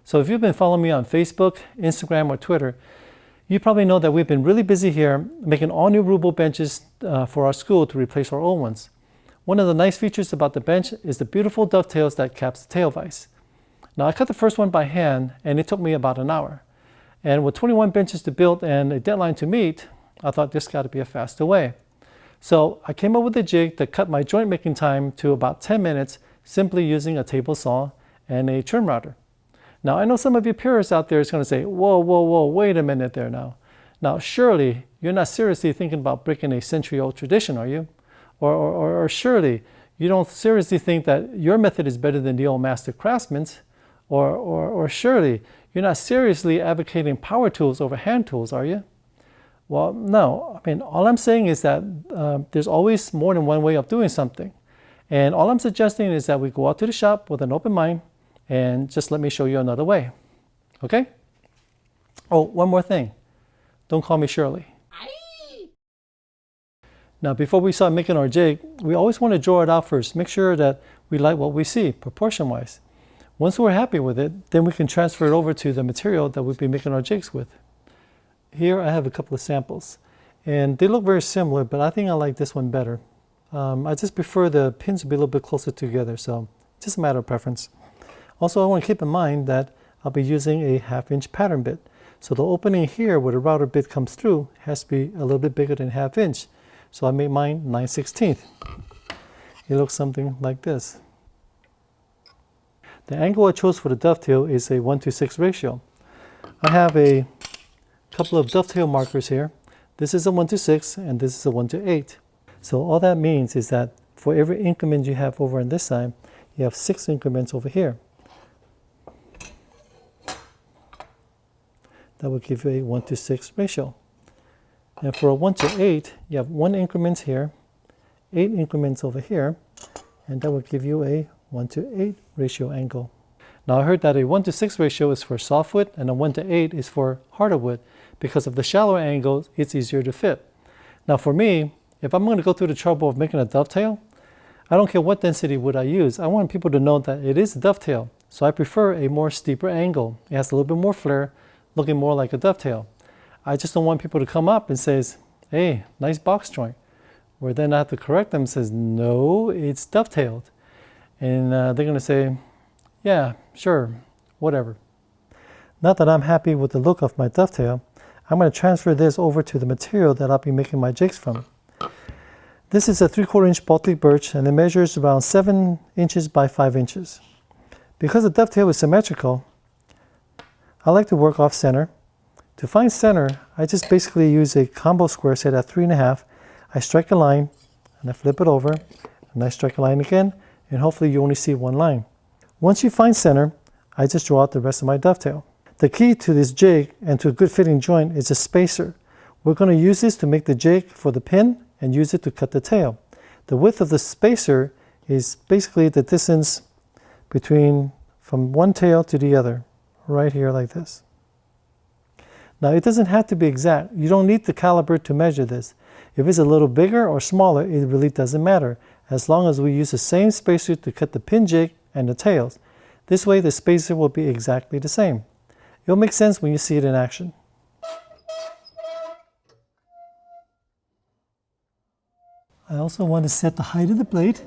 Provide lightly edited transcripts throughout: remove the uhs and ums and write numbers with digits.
So if you've been following me on Facebook, Instagram, or Twitter, you probably know that we've been really busy here making all new movable benches for our school to replace our old ones. One of the nice features about the bench is the beautiful dovetails that caps the tail vise. Now I cut the first one by hand and it took me about an hour. And with 21 benches to build and a deadline to meet, I thought this got to be a faster way. So I came up with a jig that cut my joint making time to about 10 minutes simply using a table saw and a trim router. Now I know some of you purists out there is going to say, whoa, wait a minute there now. Now surely you're not seriously thinking about breaking a century-old tradition, are you? Or surely you don't seriously think that your method is better than the old master craftsman's? Or surely you're not seriously advocating power tools over hand tools, are you? Well, no. I mean, all I'm saying is that there's always more than one way of doing something. And all I'm suggesting is that we go out to the shop with an open mind and just let me show you another way. Okay? Oh, one more thing. Don't call me Shirley. Now, before we start making our jig, we always want to draw it out first. Make sure that we like what we see, proportion-wise. Once we're happy with it, then we can transfer it over to the material that we'll be making our jigs with. Here I have a couple of samples. And they look very similar, but I think I like this one better. I just prefer the pins to be a little bit closer together, so just a matter of preference. Also, I want to keep in mind that I'll be using a 1/2-inch pattern bit. So the opening here where the router bit comes through has to be a little bit bigger than 1/2 inch. So I made mine 9/16. It looks something like this. The angle I chose for the dovetail is a 1:6 ratio. I have a couple of dovetail markers here. This is a 1:6 and this is a 1:8. So all that means is that for every increment you have over on this side, you have 6 increments over here. That would give you a 1:6 ratio. And for a 1:8, you have 1 increment here, 8 increments over here, and that would give you a 1:8 ratio angle. Now I heard that a 1:6 ratio is for softwood and a 1:8 is for harder wood. Because of the shallower angles, it's easier to fit. Now for me, if I'm going to go through the trouble of making a dovetail, I don't care what density wood I use. I want people to know that it is a dovetail. So I prefer a more steeper angle. It has a little bit more flare, looking more like a dovetail. I just don't want people to come up and say, hey, nice box joint. Where then I have to correct them and says, no, it's dovetailed. And they're going to say, yeah, sure, whatever. Now that I'm happy with the look of my dovetail, I'm going to transfer this over to the material that I'll be making my jigs from. This is a 3/4 inch Baltic birch and it measures around 7 inches by 5 inches. Because the dovetail is symmetrical, I like to work off center. To find center, I just basically use a combo square set at 3.5. I strike a line and I flip it over and I strike a line again, and hopefully you only see one line. Once you find center, I just draw out the rest of my dovetail. The key to this jig and to a good fitting joint is a spacer. We're going to use this to make the jig for the pin and use it to cut the tail. The width of the spacer is basically the distance between from one tail to the other, right here like this. Now it doesn't have to be exact. You don't need the caliper to measure this. If it's a little bigger or smaller, it really doesn't matter, as long as we use the same spacer to cut the pin jig and the tails. This way the spacer will be exactly the same. It'll make sense when you see it in action. I also want to set the height of the blade.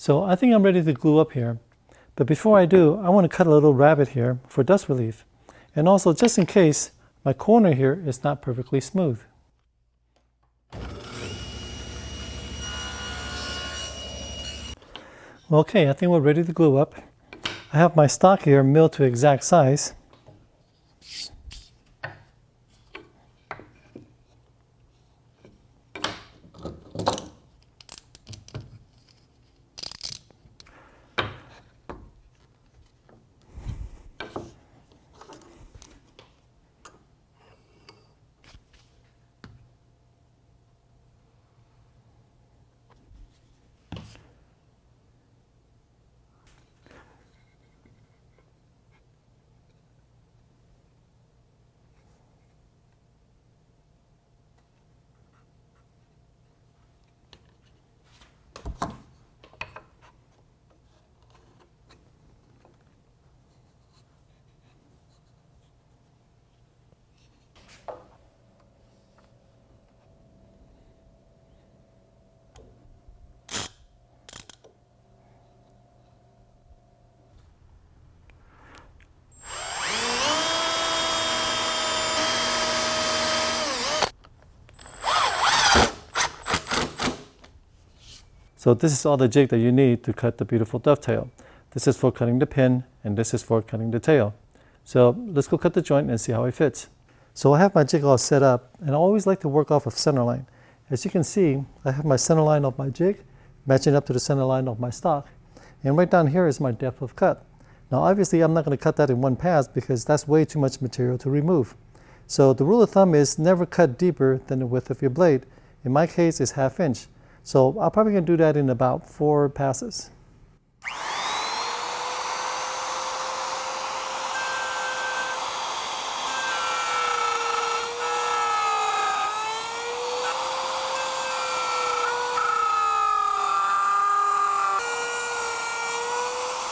So I think I'm ready to glue up here. But before I do, I want to cut a little rabbet here for dust relief. And also, just in case, my corner here is not perfectly smooth. Okay, I think we're ready to glue up. I have my stock here milled to exact size. So this is all the jig that you need to cut the beautiful dovetail. This is for cutting the pin, and this is for cutting the tail. So let's go cut the joint and see how it fits. So I have my jig all set up, and I always like to work off of center line. As you can see, I have my center line of my jig matching up to the center line of my stock. And right down here is my depth of cut. Now obviously I'm not going to cut that in one pass because that's way too much material to remove. So the rule of thumb is never cut deeper than the width of your blade. In my case, it's 1/2 inch. So I'm probably going to do that in about 4 passes.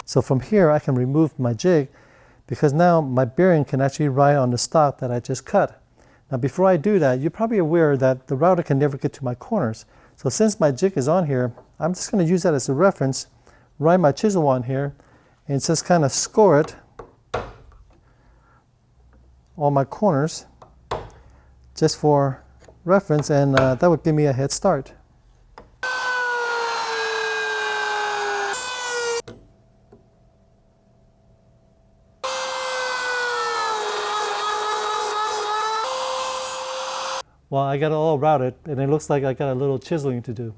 So from here I can remove my jig because now my bearing can actually ride on the stock that I just cut. Now before I do that, you're probably aware that the router can never get to my corners. So since my jig is on here, I'm just going to use that as a reference, ride my chisel on here, and just kind of score it on my corners just for reference, and that would give me a head start. Well, I got it all routed, and it looks like I got a little chiseling to do.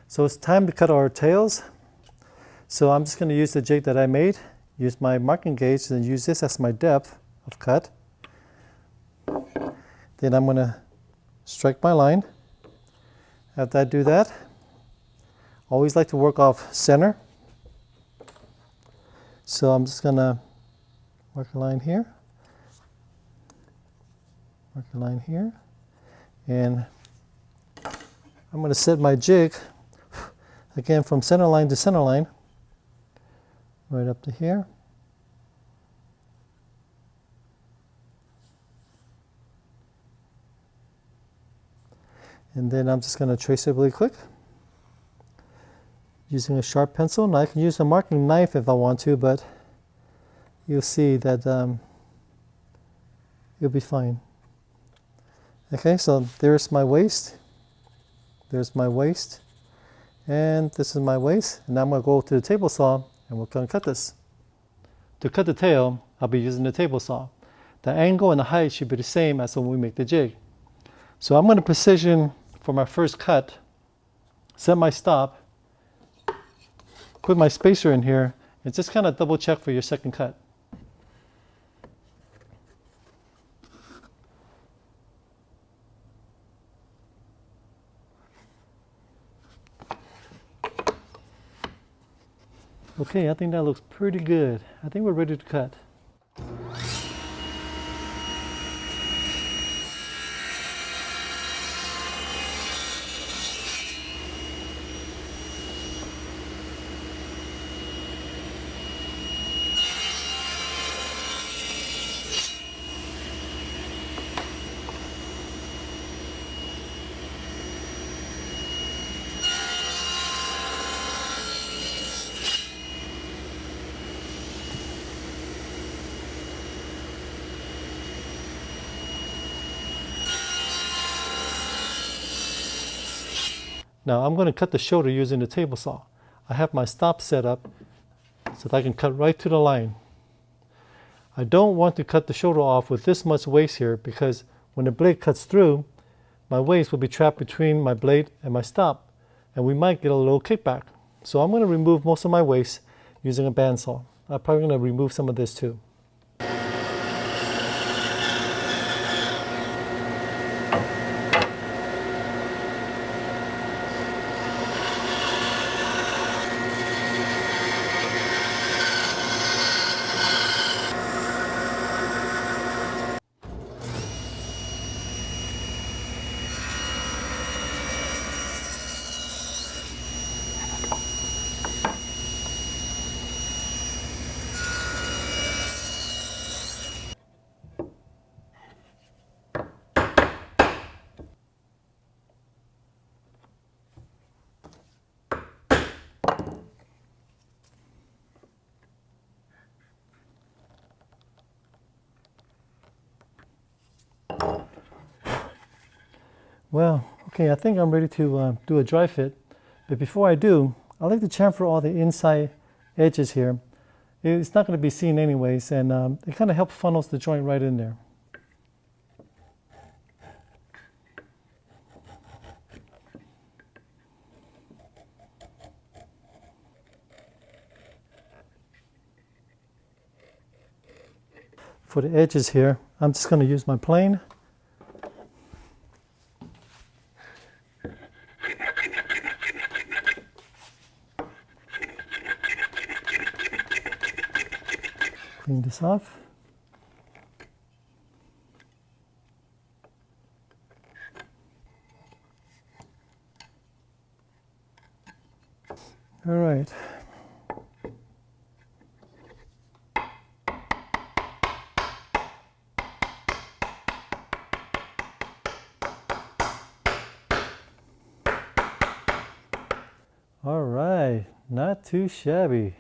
So it's time to cut our tails. So I'm just going to use the jig that I made, use my marking gauge, and use this as my depth of cut. Then I'm going to strike my line. After I do that, I always like to work off center. So I'm just going to mark a line here, mark a line here, and I'm going to set my jig again from center line to center line, right up to here. And then I'm just going to trace it really quick using a sharp pencil. Now I can use a marking knife if I want to, but you'll see that you'll be fine. Okay, so there's my waist. There's my waist. And this is my waist. And now I'm going to go to the table saw and we're going to cut this. To cut the tail, I'll be using the table saw. The angle and the height should be the same as when we make the jig. So I'm going to position for my first cut, set my stop, put my spacer in here, and just kind of double check for your second cut. Okay, I think that looks pretty good. I think we're ready to cut. Now I'm going to cut the shoulder using the table saw. I have my stop set up so that I can cut right to the line. I don't want to cut the shoulder off with this much waste here, because when the blade cuts through, my waste will be trapped between my blade and my stop, and we might get a little kickback. So I'm going to remove most of my waste using a bandsaw. I'm probably going to remove some of this too. Well, okay, I think I'm ready to do a dry fit. But before I do, I like to chamfer all the inside edges here. It's not going to be seen anyways, and it kind of helps funnels the joint right in there. For the edges here, I'm just going to use my plane. Clean this off. All right. All right, not too shabby.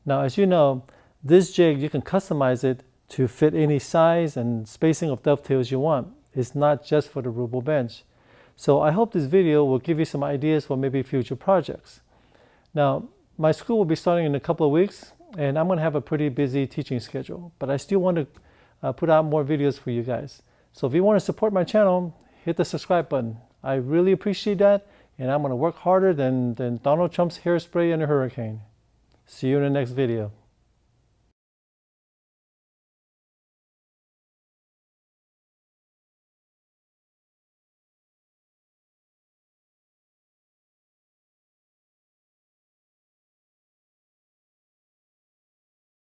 Now, as you know, this jig, you can customize it to fit any size and spacing of dovetails you want. It's not just for the ruble bench. So I hope this video will give you some ideas for maybe future projects. Now, my school will be starting in a couple of weeks, and I'm going to have a pretty busy teaching schedule, but I still want to put out more videos for you guys. So if you want to support my channel, hit the subscribe button. I really appreciate that, and I'm going to work harder than Donald Trump's hairspray in a hurricane. See you in the next video.